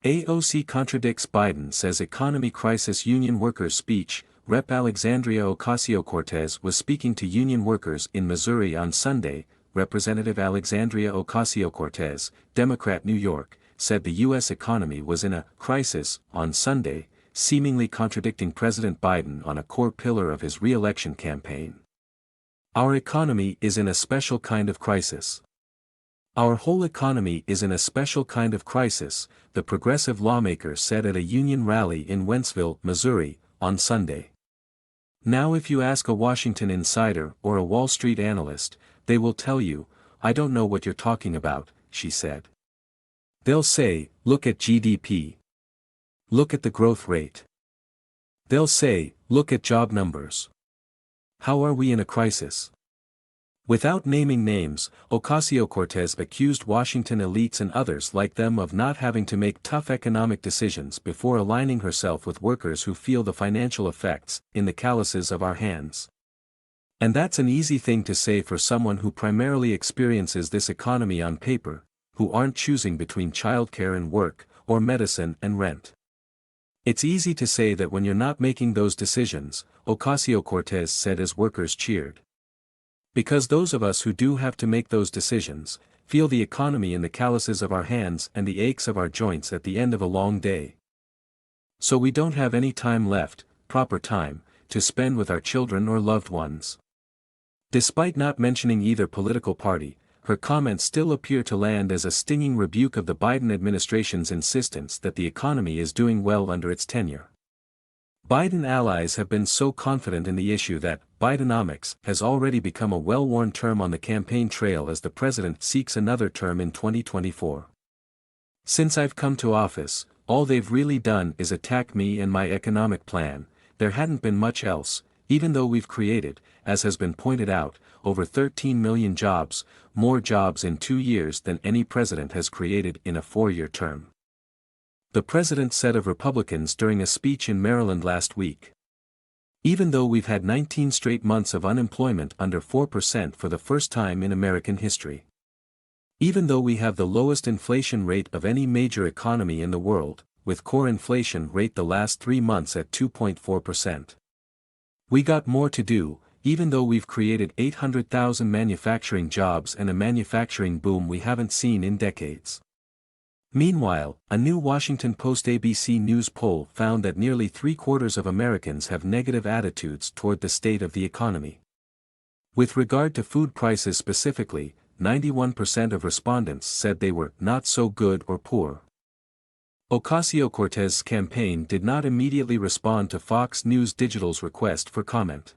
AOC contradicts Biden says economy crisis union workers speech. Rep. Alexandria Ocasio-Cortez was speaking to union workers in Missouri on Sunday. Representative Alexandria Ocasio-Cortez, Democrat, New York, said the U.S. economy was in a crisis on Sunday, seemingly contradicting President Biden on a core pillar of his re-election campaign. "Our economy is in a special kind of crisis. Our whole economy is in a special kind of crisis," the progressive lawmaker said at a union rally in Wentzville, Missouri, on Sunday. "Now if you ask a Washington insider or a Wall Street analyst, they will tell you, 'I don't know what you're talking about,'" she said. "They'll say, 'Look at GDP. Look at the growth rate. They'll say, look at job numbers. How are we in a crisis?'" Without naming names, Ocasio-Cortez accused Washington elites and others like them of not having to make tough economic decisions before aligning herself with workers who feel the financial effects, in the calluses of our hands. And that's an easy thing to say for someone who primarily experiences this economy on paper, who aren't choosing between childcare and work, or medicine and rent. It's easy to say that when you're not making those decisions, Ocasio-Cortez said as workers cheered. Because those of us who do have to make those decisions, feel the economy in the calluses of our hands and the aches of our joints at the end of a long day. So we don't have any time left, proper time, to spend with our children or loved ones. Despite not mentioning either political party, her comments still appear to land as a stinging rebuke of the Biden administration's insistence that the economy is doing well under its tenure. Biden allies have been so confident in the issue that Bidenomics has already become a well-worn term on the campaign trail as the president seeks another term in 2024. "Since I've come to office, all they've really done is attack me and my economic plan. There hadn't been much else, even though we've created, as has been pointed out, over 13 million jobs, more jobs in 2 years than any president has created in a 4-year term," the president said of Republicans during a speech in Maryland last week. "Even though we've had 19 straight months of unemployment under 4% for the first time in American history. Even though we have the lowest inflation rate of any major economy in the world, with core inflation rate the last 3 months at 2.4%. We got more to do, even though we've created 800,000 manufacturing jobs and a manufacturing boom we haven't seen in decades." Meanwhile, a new Washington Post-ABC News poll found that nearly 3/4 of Americans have negative attitudes toward the state of the economy. With regard to food prices specifically, 91% of respondents said they were not so good or poor. Ocasio-Cortez's campaign did not immediately respond to Fox News Digital's request for comment.